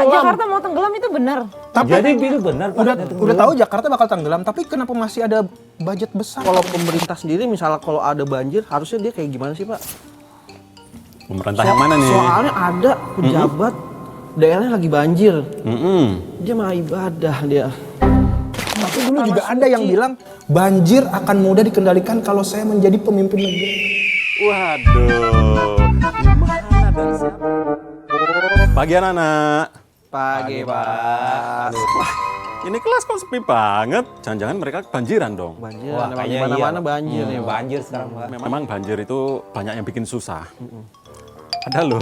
Jakarta mau tenggelam itu benar. Tapi Jadi itu benar Pak. udah tahu Jakarta bakal tenggelam, tapi kenapa masih ada budget besar? Kalau pemerintah sendiri misalnya kalau ada banjir harusnya dia kayak gimana sih Pak? Pemerintah yang mana nih? Soalnya ada pejabat daerahnya lagi banjir. Mm-mm. Dia mah ibadah dia. Tapi dulu juga ada yang bilang banjir akan mudah dikendalikan kalau saya menjadi pemimpin negeri. Waduh, gimana dan siapa? Pagi anak-anak. Pagi Pak. Wah, ini kelas kok sepi banget. Jangan-jangan mereka kebanjiran dong. Banjir, Wah, memang kayaknya mana-mana iya. banjir nih Pak. Banjir sekarang Pak. Memang banjir itu banyak yang bikin susah. Ada loh,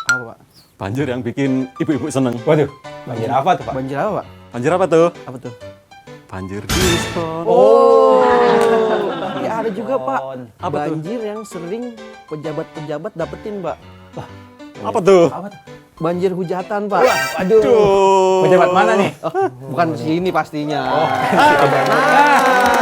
Apa Pak? banjir yang bikin ibu-ibu seneng. Waduh, banjir apa tuh Pak? Banjir apa Pak? Banjir apa tuh? Apa tuh? Banjir diskon. Tapi ada juga Pak. Apa tuh? Banjir yang sering pejabat-pejabat dapetin Pak. Apa tuh? Apa tuh? Banjir hujatan Pak. Aduh. Tuh. Pejabat mana nih? Bukan sini pastinya.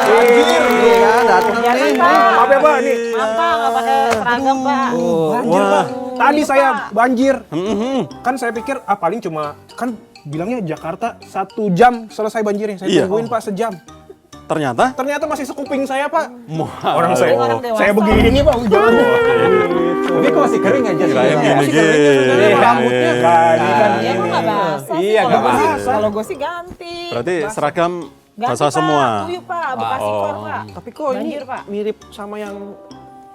Banjir. Iya, datang nih. Maaf ya Pak, nih. Apa nggak pakai seragam Pak? Banjir Wah. Pak. Tadi saya banjir. Mhm. Kan saya pikir paling cuma kan bilangnya Jakarta 1 jam selesai banjirnya. Saya Iya. tungguin Pak sejam. Ternyata Ternyata masih sekuping saya Pak. Wah, Orang saya, orang dewasa. saya begini Pak, jangan. Tapi kok masih kering aja kirain sebenarnya. gini-gini. Rambutnya Ini kan Dia mah nggak basah sih. Iya, Kalau nggak gua sih- basah. Kalau gue sih ganti. Berarti seragam Ganti, basah Pak. semua. Tuyul Pak, Bekasi Kor Pak. Tapi kok ini Banjir, Pak. mirip sama yang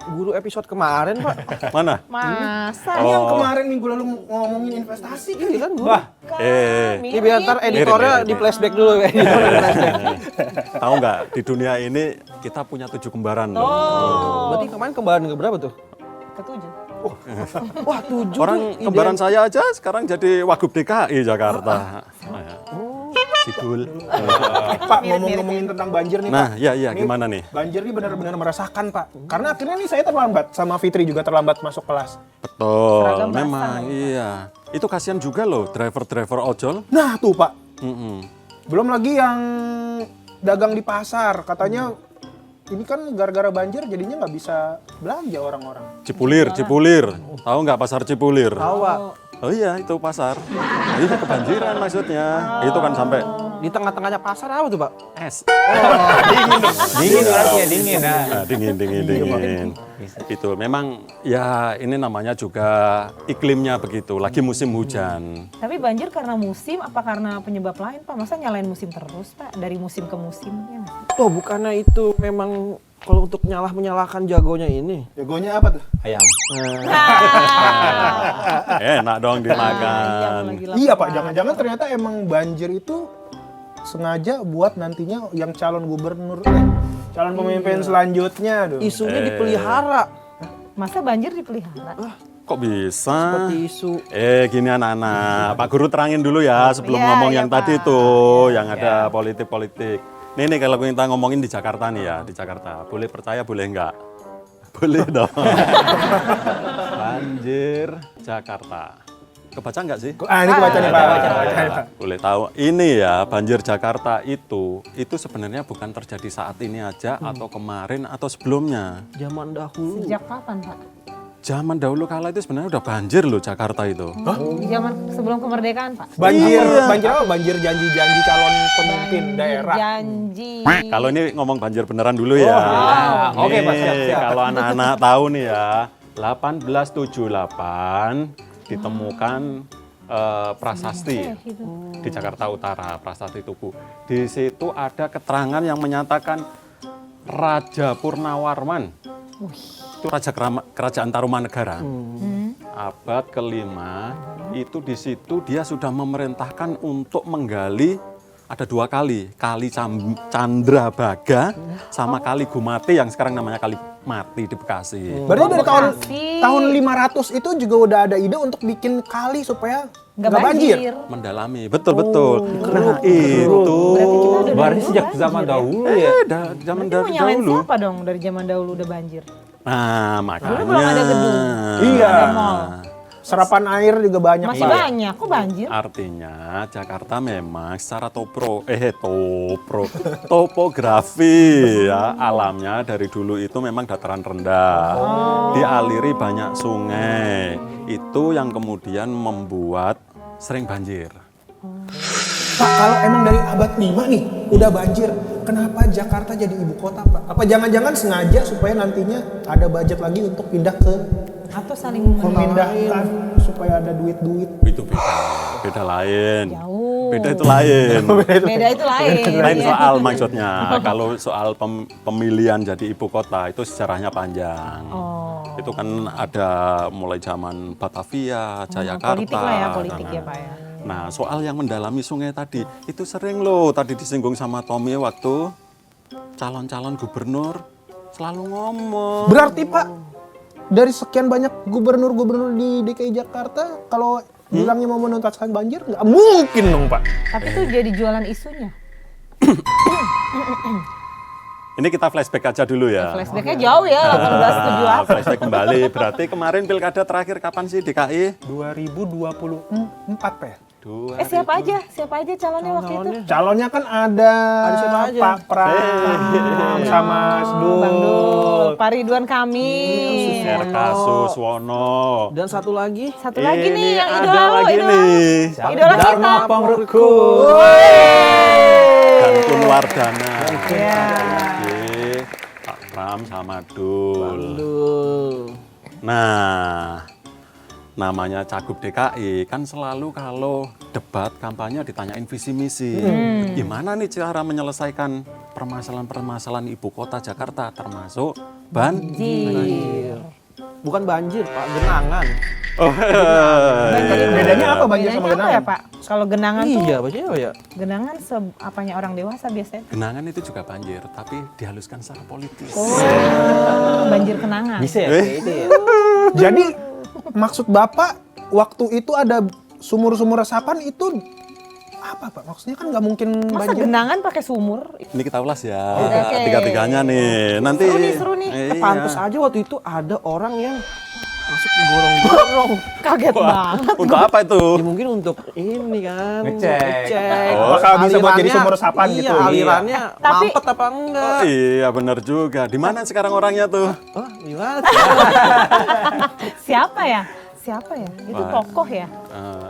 guru episode kemarin Pak. Mana? Masa? Ini yang kemarin minggu lalu ngomongin investasi kan. Ini kan guru. Wah, Ini biar ntar editornya Mirip. di flashback dulu ya. Tahu nggak di dunia ini kita punya 7 kembaran loh. Berarti kemarin kembaran ke berapa tuh? Ketujuh. Wah 7 Orang kembaran saya aja sekarang jadi Wagub DKI Jakarta. Sidul. Pak, ngomong-ngomongin tentang banjir nih Pak. Nah, iya Ini gimana nih? Banjir ini benar-benar merasakan Pak. Karena akhirnya nih saya terlambat, sama Fitri juga terlambat masuk kelas. Betul, Seragam memang iya. Itu kasihan juga loh driver-driver ojol. Nah tuh Pak, Mm-mm. belum lagi yang dagang di pasar. Katanya ini kan gara-gara banjir jadinya nggak bisa belanja orang-orang. Cipulir. Tahu nggak pasar Cipulir? Tahu Pak. Oh iya, itu pasar. Itu kebanjiran maksudnya. Itu kan sampai Di tengah-tengahnya pasar apa tuh Pak? es. dingin berarti ya, dingin. Nah. Nah, dingin. Itu memang ya ini namanya juga iklimnya begitu. Lagi musim hujan. Tapi banjir karena musim apa karena penyebab lain Pak? Masa nyalain musim terus Pak? Dari musim ke musim ya nggak sih? Tuh bukannya itu memang kalau untuk menyalahkan jagonya ini. Jagonya apa tuh? Ayam. Enak dong dimakan. Iya Pak, jangan-jangan ternyata emang banjir itu sengaja buat nantinya yang calon gubernur, calon pemimpin selanjutnya. Aduh. Isunya dipelihara. Masa banjir dipelihara? Kok bisa? Seperti isu. Gini anak-anak, Pak Guru terangin dulu ya sebelum Iya, ngomong iya, yang tadi Pak. tuh, yang ada politik-politik. Nih kalau kita ngomongin di Jakarta nih ya, di Jakarta. Boleh percaya, boleh enggak? Boleh dong. Banjir Jakarta. Kebaca nggak sih? Ini kebaca nih Pak. Boleh tahu. Ini ya, banjir Jakarta itu sebenarnya bukan terjadi saat ini aja atau kemarin atau sebelumnya. Zaman dahulu. Sejak kapan Pak? Zaman dahulu kala itu sebenarnya udah banjir loh Jakarta itu. Zaman sebelum kemerdekaan Pak? Banjir, Iya. banjir apa? Banjir janji-janji calon pemimpin daerah. Janji. Kalau ini ngomong banjir beneran dulu ya. Oke, Pak, Nih, siap. Kalau anak-anak tahu nih ya, 1878 ditemukan prasasti di Jakarta Utara, prasasti Tugu. Di situ ada keterangan yang menyatakan Raja Purnawarman, itu Raja Kerajaan Tarumanegara, abad kelima, itu di situ dia sudah memerintahkan untuk menggali. Ada 2 kali, Kali Candrabaga sama Kali Gumati yang sekarang namanya Kali Mati di Bekasi. Berarti dari Bekasi. tahun 500 itu juga udah ada ide untuk bikin kali supaya Nggak nggak banjir. Mendalami, betul. Nah itu, Berarti sejak zaman dahulu ya. zaman Berarti mau nyalain dahulu. siapa dong dari zaman dahulu udah banjir? Nah makanya. Dulu belum ada gedung. Iya. Ada mall. Serapan air juga banyak Masih Pak. banyak, kok banjir? Artinya Jakarta memang secara topografi ya alamnya dari dulu itu memang dataran rendah, dialiri banyak sungai. Itu yang kemudian membuat sering banjir. Pak, kalau emang dari abad 5 nih udah banjir, kenapa Jakarta jadi ibu kota, Pak? Apa jangan-jangan sengaja supaya nantinya ada budget lagi untuk pindah ke Atau saling memindahkan supaya ada duit-duit? Itu beda lain. Jauh. Beda itu lain. Beda itu lain. Lain Iya. soal maksudnya. Kalau soal pemilihan jadi ibu kota itu sejarahnya panjang. Oh. Itu kan ada mulai zaman Batavia, Jayakarta. Politik lah ya, politik Nah, ya Pak ya. Nah, soal yang mendalami sungai tadi, itu sering loh tadi disinggung sama Tommy waktu calon-calon gubernur selalu ngomong. Berarti Pak, dari sekian banyak gubernur-gubernur di DKI Jakarta, kalau bilangnya mau menuntaskan banjir, nggak mungkin dong Pak. Tapi itu jadi jualan isunya. Ini kita flashback aja dulu ya. Flashbacknya jauh ya, 1878. Flashback kembali. Berarti kemarin pilkada terakhir kapan sih DKI? 2024 Pak ya? Siapa aja calonnya waktu itu? Calonnya kan ada siapa aja? Pak Pram sama Sdul. Bang Dul, Pak Ridwan Kamil. RK Suswono. Dan satu lagi, Satu lagi nih yang ada idola lo, lagi idola. nih. Idola kita. Dharma Pangrekun. Dan Kunwardana. Iya. Lagi Pak Pram sama Dul. Dul. Nah, namanya Cagup DKI kan selalu kalau debat kampanye ditanyain visi misi. Gimana nih cara menyelesaikan permasalahan-permasalahan ibu kota Jakarta termasuk banjir. Bukan banjir, Pak, genangan. Bedanya apa banjir sama Bedanya apa genangan? ya Pak? Kalau genangan tuh, Iya, bacanya apa ya? genangan apanya orang dewasa biasanya. Genangan itu juga banjir, tapi dihaluskan secara politis. Banjir kenangan. Bisa ya kayak itu ya. Jadi maksud Bapak waktu itu ada sumur-sumur resapan itu apa Pak? Maksudnya kan nggak mungkin Masa banjir. genangan pakai sumur? Ini kita ulas ya, Oke. tiga-tiganya nih. Nanti Seru nih. Iya. Pantes aja waktu itu ada orang yang masuk digorong-gorong. Kaget banget. Untuk apa itu? Ya mungkin untuk ini kan. Ngecek. Apakah bisa buat jadi Alirannya- sumur resapan iya, gitu? alirannya Tapi- mampet apa enggak? Oh, iya benar juga. Di mana sekarang orangnya tuh? Oh, gimana tuh? Siapa ya? Itu Wah. tokoh ya?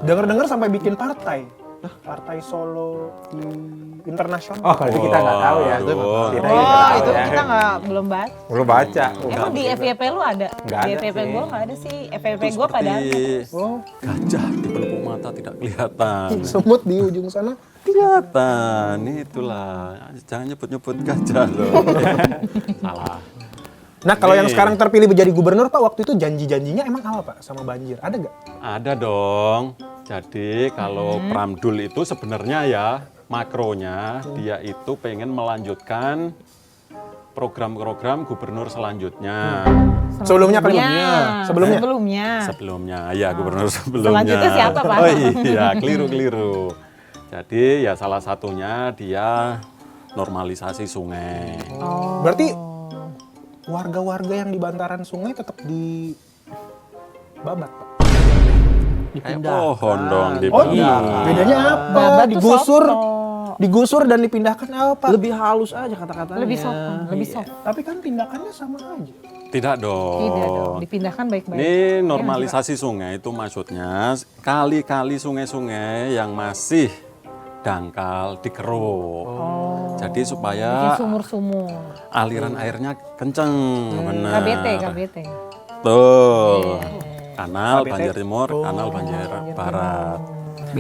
Dengar-dengar sampai bikin partai. Partai Solo di internasional. Oh, kalau itu kita nggak tahu ya. Waduh. Kita Oh, nggak tahu itu ya. kita belum baca. Belum baca. Emang di FYP lu ada? Nggak Di ada FYP sih. gue nggak ada sih. FYP Itu gue pada seperti Oh, gajah di pelupuk mata tidak kelihatan. semut di ujung sana. Kelihatan, itulah. Jangan nyebut-nyebut gajah loh. Salah. Nah, kalau yang Nih. sekarang terpilih menjadi gubernur Pak, waktu itu janji-janjinya emang apa Pak sama banjir? Ada nggak? Ada dong. Jadi kalau Pramdul itu sebenarnya ya makronya dia itu pengen melanjutkan program-program gubernur selanjutnya. Sebelumnya kali Pak? Sebelumnya. Sebelumnya, ya gubernur sebelumnya. Selanjutnya siapa, Pak? Oh iya, keliru-keliru. Jadi ya salah satunya dia normalisasi sungai. Berarti warga-warga yang di bantaran sungai tetap di babat Pak? Kayak pohon dong di Oh iya, bedanya apa? Babat tuh Digusur, soto. digusur dan dipindahkan apa? Lebih halus aja kata-katanya. Lebih soft, lebih soft. Tapi kan tindakannya sama aja. Tidak dong. Tidak dong, dipindahkan baik-baik. Ini normalisasi sungai itu maksudnya kali-kali sungai-sungai yang masih dangkal dikeruk. Jadi Bikin supaya sumur-sumur. aliran airnya kenceng, benar. KBT. Tuh. Kanal Banjir Timur, kanal Banjir Barat.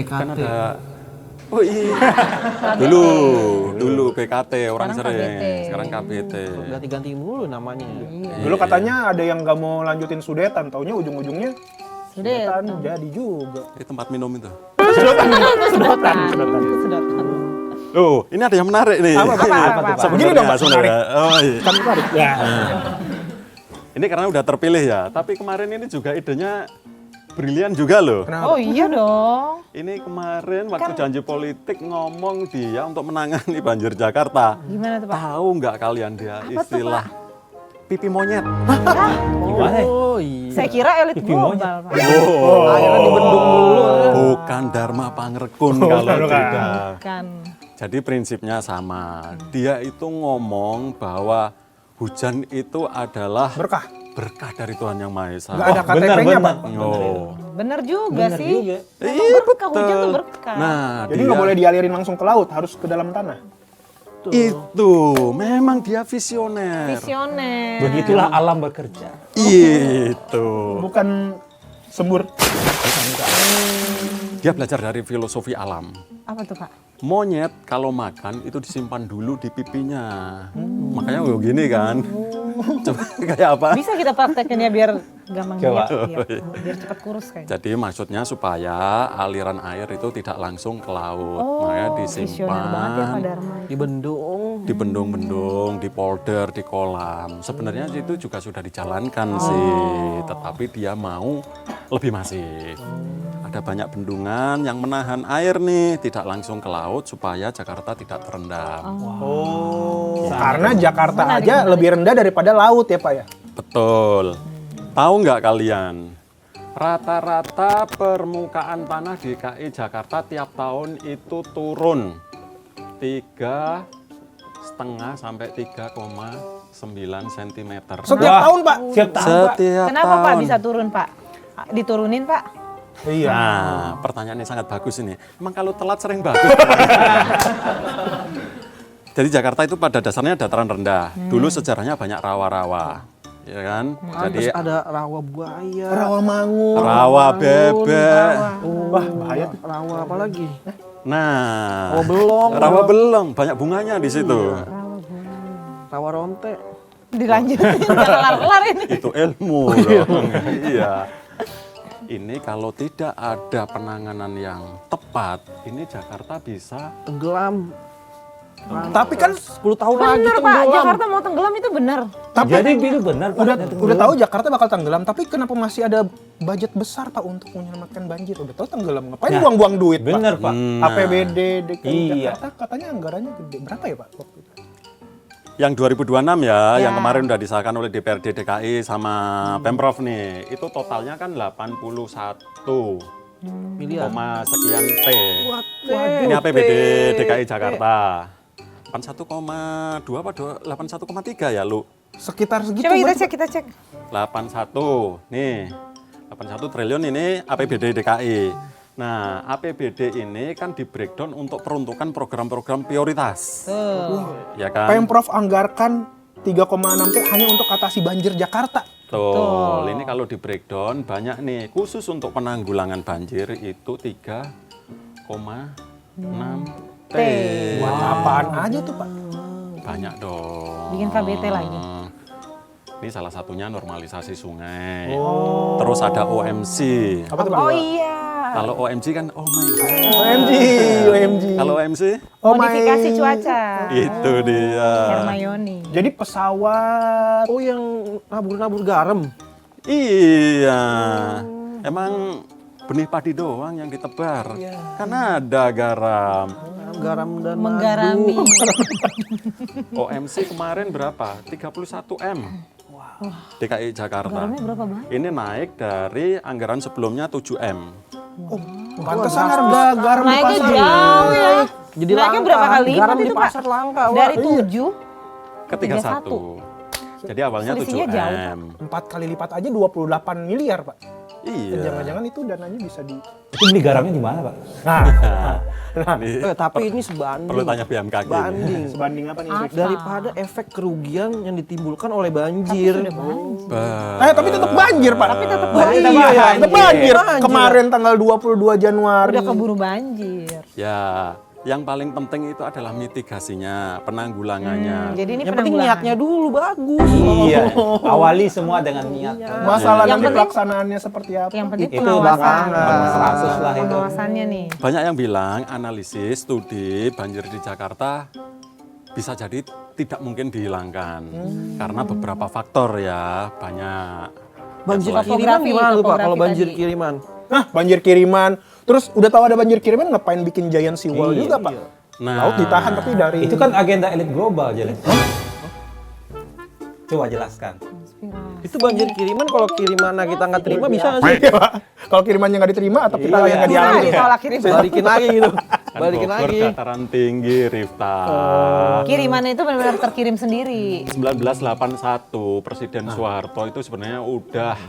Kan ada Oh iya. dulu BKT orang Sekarang sering. KBT. Sekarang KBT. Ganti-ganti mulu namanya. Dulu katanya ada yang nggak mau lanjutin Sudetan, taunya ujung-ujungnya Sudetan. Sudetan jadi juga. Ini tempat minum itu. Sedotan. Loh, ini ada yang menarik nih. Apa? Sebenarnya, Begini dong, Pak, sebenarnya. Oh iya. Kan tarik. Ya. Ini karena udah terpilih ya, tapi kemarin ini juga idenya brilian juga loh. Oh iya dong. Ini kemarin waktu janji politik ngomong dia untuk menangani banjir Jakarta. Gimana tuh Pak? Tahu nggak kalian dia Apa tuh, istilah pipi monyet? Gimana ya? Oh iya. Saya kira elit global Pak. Akhirnya dibendung dulu. Bukan Dharma Pangrekun kalau tidak. Kan. Jadi prinsipnya sama. Dia itu ngomong bahwa hujan itu adalah Berkah. berkah dari Tuhan Yang Maha Esa. Nggak ada KTP-nya, Pak. Oh. Bener juga Bener sih. juga. Memang Iya, berkah, hujan betul. tuh berkah. Nah, Jadi nggak boleh dialirin langsung ke laut, harus ke dalam tanah. itu memang dia visioner. Visioner. Begitulah alam bekerja. Itu. Bukan sembur. Dia belajar dari filosofi alam. Apa tuh, Pak? Monyet kalau makan itu disimpan dulu di pipinya. Makanya gini kan. Coba kayak apa? Bisa kita praktekin ya biar gampang Coba. diet, iya. Biar cepat kurus kayaknya. Jadi maksudnya supaya aliran air itu tidak langsung ke laut. Makanya Visioner banget ya Pak disimpan Dharma. Di bendung. di bendung-bendung, di polder, di kolam. Sebenarnya itu juga sudah dijalankan sih, tetapi dia mau lebih masif. Ada banyak bendungan yang menahan air nih, tidak langsung ke laut supaya Jakarta tidak terendam. Oh, karena Jakarta aja lebih rendah daripada laut ya Pak ya? Betul. Tahu nggak kalian? Rata-rata permukaan tanah DKI Jakarta tiap tahun itu turun 3,5 sampai 3,9 cm. Setiap tahun Pak? Siap tahun, Pak. Setiap Kenapa Pak tahun. bisa turun Pak? Diturunin Pak? Iya. Nah, pertanyaannya sangat bagus ini. Emang kalau telat sering bagus? Jadi Jakarta itu pada dasarnya dataran rendah. Dulu sejarahnya banyak rawa-rawa, ya kan? Jadi Terus ada rawa buaya. Rawamangun. rawa bebek. Wah, bahaya tuh. Rawa apa lagi? Nah, Rawa belong. rawa belong, banyak bunganya di situ. Rawa ronte. Dilanjutin, nggak kelar-kelar ini. Itu ilmu dong. Iya. Ini kalau tidak ada penanganan yang tepat, ini Jakarta bisa Tenggelam. Tapi kan 10 tahun lagi Bener Pak, tenggelam. Jakarta mau tenggelam itu bener. Jadi itu benar, Pak. udah tahu Jakarta bakal tenggelam, tapi kenapa masih ada budget besar Pak untuk menyelamatkan banjir? Udah tahu tenggelam, ngapain Nah, buang-buang duit Bener, Pak? Pak. APBD DKI Iya. Jakarta katanya anggarannya gede. Berapa ya Pak waktu itu? yang 2026 ya, Ya. yang kemarin udah disahkan oleh DPRD DKI sama Pemprov nih, itu totalnya kan 81, Miliar. sekian T. Waduh. Ini APBD DKI Jakarta. 81,2 apa 81,3 ya lu? Sekitar segitu. Coba kita berarti, cek, kita cek. 81. Nih. 81 triliun ini APBD DKI. Nah, APBD ini kan di breakdown untuk peruntukan program-program prioritas. Ya kan? Pemprov anggarkan 3,6 T hanya untuk atasi banjir Jakarta. Betul. Ini kalau di breakdown banyak nih. Khusus untuk penanggulangan banjir itu 3,6 T. Buat apaan aja tuh Pak? Banyak dong. Bikin KBT lagi. Ini salah satunya normalisasi sungai. Terus ada OMC. Apa tuh Pak? Oh iya. Kalau OMC kan oh my god. OMG, OMG. Kalau OMC Oh my. Modifikasi cuaca. itu dia. Hermione. Jadi pesawat. Oh yang nabur-nabur garam. Iya. Emang benih padi doang yang ditebar. Karena ada garam. Garam dan Menggarami. OMC kemarin berapa? 31 M. DKI Jakarta. Garamnya berapa banyak? Ini naik dari anggaran sebelumnya 7 M. Pantesan harga garam di Naiknya pasar. jauh ya. Jadi Naiknya langka. berapa kali Garam lipat di itu Pak? pasar langka. Wak. Dari 7 Ke 31. Jadi awalnya 7 Selisihnya jauh, Pak. M. 4 kali lipat aja 28 miliar Pak. Iya. Jangan-jangan itu dananya bisa di. Itu beli garamnya di mana, Pak? Nah, Ini Tapi ini sebanding. perlu tanya BMKG. Banding. sebanding apa nih? Daripada efek kerugian yang ditimbulkan oleh banjir. Tapi tetap banjir Pak. Tapi tetap banjir. tetap banjir. Banjir. Kemarin tanggal 22 Januari. udah keburu banjir. Ya, yang paling penting itu adalah mitigasinya, penanggulangannya. Jadi ini Yang penting penanggulangan. niatnya dulu bagus. Iya. Awali semua dengan niat. Masalah Yang nanti penting- pelaksanaannya seperti apa? Yang penting Itu pengawasan. belakangan. 100 lah itu. Pengawasannya nih. Banyak yang bilang analisis studi banjir di Jakarta bisa jadi tidak mungkin dihilangkan karena beberapa faktor ya, banyak. Banjir Yang kiriman Topografi, gimana tuh Pak kalau topografi banjir tadi. kiriman? Nah, banjir kiriman. Terus udah tahu ada banjir kiriman ngapain bikin giant sea wall Iya, juga Pak? Nah, Laut ditahan tapi dari Itu kan agenda elit global jadi. Coba jelaskan. Itu banjir kiriman kalau kiriman kita nggak terima bisa nggak sih? Iya, Pak. Kalau kirimannya nggak diterima atau kita Iya. yang nggak Kurang diambil. ditolak kirim. Balikin lagi gitu. Kan Balikin Bogor lagi. dataran tinggi, Rifta. Kirimannya itu benar-benar terkirim sendiri. 1981 Presiden Soeharto itu sebenarnya udah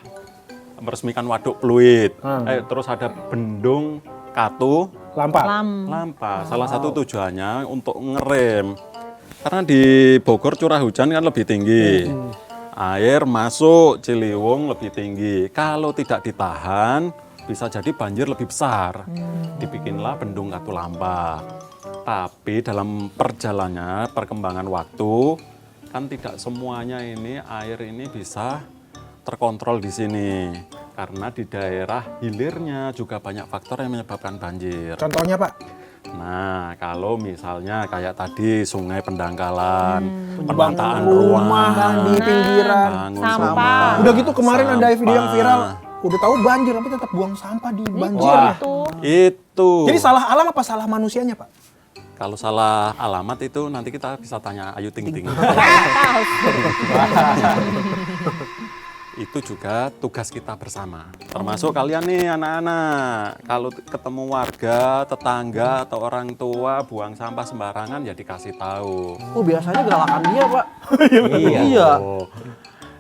meresmikan Waduk Pluit. Terus ada Bendung Katu Lampa. Lampa. Salah satu tujuannya untuk ngerem. Karena di Bogor curah hujan kan lebih tinggi. Air masuk Ciliwung lebih tinggi. Kalau tidak ditahan, bisa jadi banjir lebih besar. Dibikinlah Bendung Katulampa. Tapi dalam perjalanannya, perkembangan waktu, kan tidak semuanya ini air ini bisa terkontrol di sini. Karena di daerah hilirnya juga banyak faktor yang menyebabkan banjir. Contohnya Pak? Nah, kalau misalnya kayak tadi Sungai Pendangkalan, penataan Rumah ruang, di pinggiran. bangun Sampah. Udah gitu kemarin ada video yang sampah. viral. Udah tahu banjir tapi tetap buang sampah di banjir. Wah. Itu. Jadi salah alam apa salah manusianya Pak? Kalau salah alamat itu nanti kita bisa tanya Ayu Ting Ting. Itu juga tugas kita bersama. Termasuk kalian nih anak-anak. Kalau ketemu warga, tetangga atau orang tua buang sampah sembarangan ya dikasih tahu. Oh biasanya gerakan dia Pak. Iya. Iya. Oh,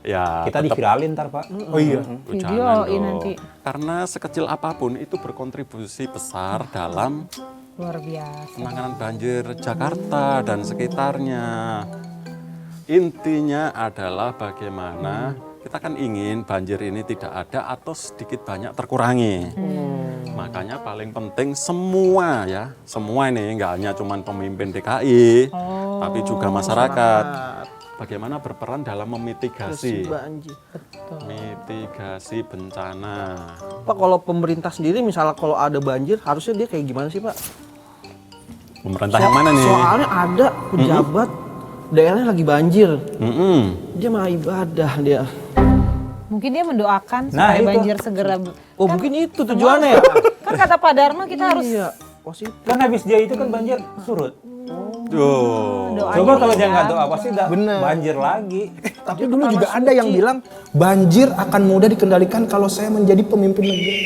ya Kita tetap diviralin ntar Pak. Oh iya. Videoin jangan dong. nanti. Karena sekecil apapun itu berkontribusi besar dalam Luar biasa. penanganan banjir Jakarta dan sekitarnya. Intinya adalah bagaimana kita kan ingin banjir ini tidak ada atau sedikit banyak terkurangi. Makanya paling penting semua ya, semua ini nggak hanya cuman pemimpin DKI, tapi juga masyarakat. Bagaimana berperan dalam memitigasi Banjir. mitigasi bencana. Pak kalau pemerintah sendiri misalnya kalau ada banjir harusnya dia kayak gimana sih Pak? Pemerintah yang mana nih? Soalnya ada pejabat daerahnya lagi banjir. Mm-mm. Dia mah ibadah dia. Mungkin dia mendoakan Nah, supaya itu. banjir segera. Oh mungkin itu tujuannya ya? Kan kata Pak Dharma kita harus Iya. Positif. Kan habis dia itu kan banjir surut. Tuh. doanya Coba kalau dia ya. nggak doa pasti udah Bener. banjir lagi. Tapi dulu juga ada yang bilang banjir akan mudah dikendalikan kalau saya menjadi pemimpin negara.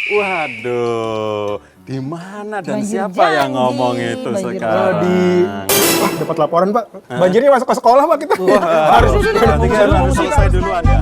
Waduh, di mana dan Banjir siapa yang janji, ngomong itu banjir sekarang? Wah, dapat laporan Pak. Banjirnya masuk ke sekolah Pak kita. Harus Nanti kan harus selesai duluan ya.